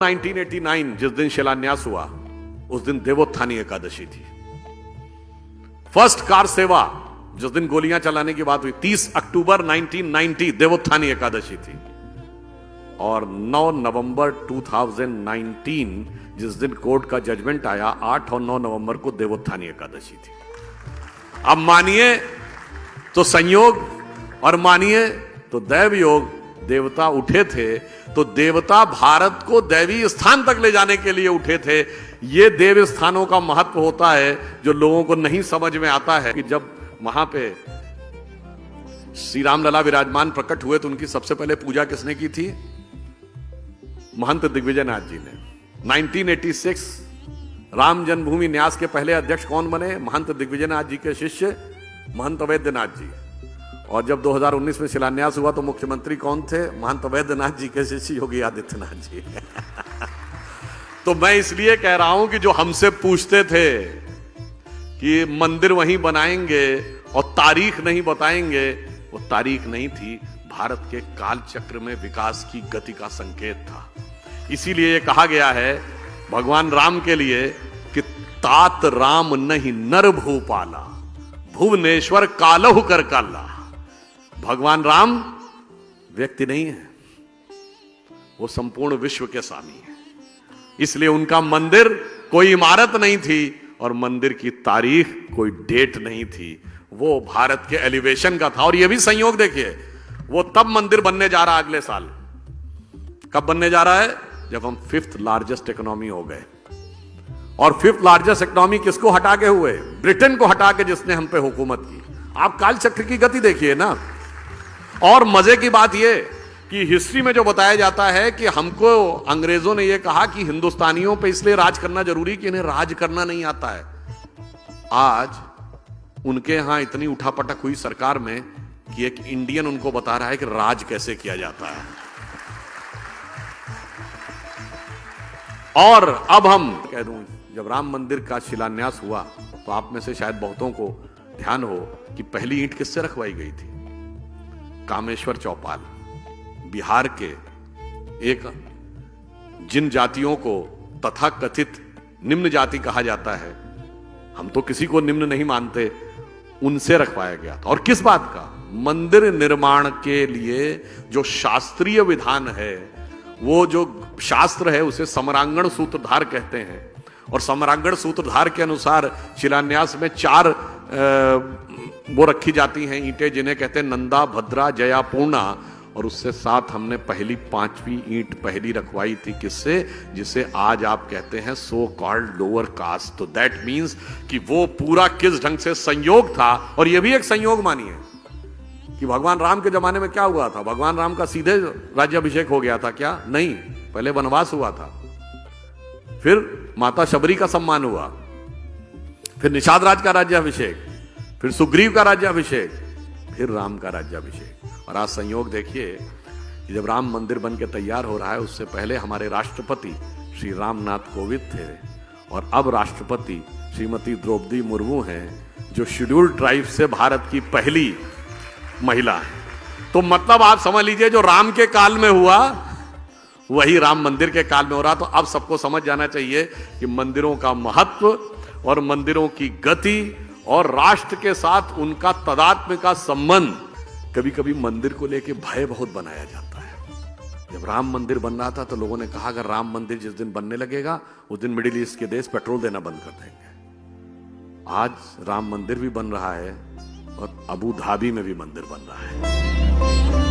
1989 जिस दिन शिलान्यास हुआ उस दिन देवोत्थानी एकादशी थी। फर्स्ट कार सेवा जिस दिन गोलियां चलाने की बात हुई 30 अक्टूबर 1990 देवोत्थानी एकादशी थी। और 9 नवंबर 2019 जिस दिन कोर्ट का जजमेंट आया 8 और 9 नवंबर को देवोत्थानी एकादशी थी। अब मानिए तो संयोग और मानिए तो दैव योग। देवता उठे थे तो देवता भारत को दैवी स्थान तक ले जाने के लिए उठे थे। ये देव स्थानों का महत्व होता है जो लोगों को नहीं समझ में आता है कि जब वहां पे श्री राम लला विराजमान प्रकट हुए तो उनकी सबसे पहले पूजा किसने की थी? महंत दिग्विजयनाथ जी ने। 1986 राम जन्मभूमि न्यास के पहले अध्यक्ष कौन बने? महंत दिग्विजयनाथ जी के शिष्य महंत अवैधनाथ जी। और जब 2019 में शिलान्यास हुआ तो मुख्यमंत्री कौन थे? महंत अवैधनाथ जी के शिष्य योगी आदित्यनाथ जी। तो मैं इसलिए कह रहा हूं कि जो हमसे पूछते थे कि मंदिर वहीं बनाएंगे और तारीख नहीं बताएंगे, वो तारीख नहीं थी, भारत के काल चक्र में विकास की गति का संकेत था। इसीलिए ये कहा गया है भगवान राम के लिए कि तात राम नहीं नर भूपाला, भुवनेश्वर कालहु कर काला। भगवान राम व्यक्ति नहीं है, वो संपूर्ण विश्व के स्वामी है। इसलिए उनका मंदिर कोई इमारत नहीं थी और मंदिर की तारीख कोई डेट नहीं थी, वो भारत के एलिवेशन का था। और ये भी संयोग देखिए, वो तब मंदिर बनने जा रहा है अगले साल। कब बनने जा रहा है? जब हम 5th लार्जेस्ट इकोनॉमी हो गए। और 5th लार्जेस्ट इकोनॉमी किसको हटा के हुए? ब्रिटेन को हटा के, जिसने हम पे हुकूमत की। आप काल चक्र की गति देखिए ना। और मजे की बात यह कि हिस्ट्री में जो बताया जाता है कि हमको अंग्रेजों ने यह कहा कि हिंदुस्तानियों पे इसलिए राज करना जरूरी कि इन्हें राज करना नहीं आता है। आज उनके यहां इतनी उठापटक हुई सरकार में कि एक इंडियन उनको बता रहा है कि राज कैसे किया जाता है। और अब हम कह दूं, जब राम मंदिर का शिलान्यास हुआ तो आप में से शायद बहुतों को ध्यान हो कि पहली ईंट किससे रखवाई गई थी? कामेश्वर चौपाल, बिहार के एक जिन जातियों को तथाकथित निम्न जाति कहा जाता है, हम तो किसी को निम्न नहीं मानते, उनसे रखवाया गया था। और किस बात का? मंदिर निर्माण के लिए जो शास्त्रीय विधान है, वो जो शास्त्र है उसे समरांगण सूत्रधार कहते हैं। और समरांगण सूत्रधार के अनुसार शिलान्यास में 4 वो रखी जाती हैं ईंटें, जिन्हें कहते हैं नंदा, भद्रा, जया, पूर्णा। और उससे साथ हमने पहली 5वीं ईंट पहली रखवाई थी। किससे? जिसे आज आप कहते हैं सो कॉल्ड लोअर कास्ट। तो दैट मीन्स कि वो पूरा किस ढंग से संयोग था। और यह भी एक संयोग मानिए कि भगवान राम के जमाने में क्या हुआ था? भगवान राम का सीधे राज्याभिषेक हो गया था क्या? नहीं, पहले वनवास हुआ था, फिर माता शबरी का सम्मान हुआ, फिर निषाद राज का राज्याभिषेक, फिर सुग्रीव का राज्याभिषेक, फिर राम का राज्याभिषेक। और आज संयोग देखिए कि जब राम मंदिर बन के तैयार हो रहा है, उससे पहले हमारे राष्ट्रपति श्री रामनाथ कोविंद थे और अब राष्ट्रपति श्रीमती द्रौपदी मुर्मू हैं, जो शेड्यूल्ड ट्राइब से भारत की पहली महिला है। तो मतलब आप समझ लीजिए, जो राम के काल में हुआ वही राम मंदिर के काल में हो रहा। तो अब सबको समझ जाना चाहिए कि मंदिरों का महत्व और मंदिरों की गति और राष्ट्र के साथ उनका तदात्म्य का संबंध, कभी कभी मंदिर को लेकर भय बहुत बनाया जाता है। जब राम मंदिर बन रहा था तो लोगों ने कहा अगर राम मंदिर जिस दिन बनने लगेगा उस दिन मिडिल ईस्ट के देश पेट्रोल देना बंद कर देंगे। आज राम मंदिर भी बन रहा है और अबू धाबी में भी मंदिर बन रहा है।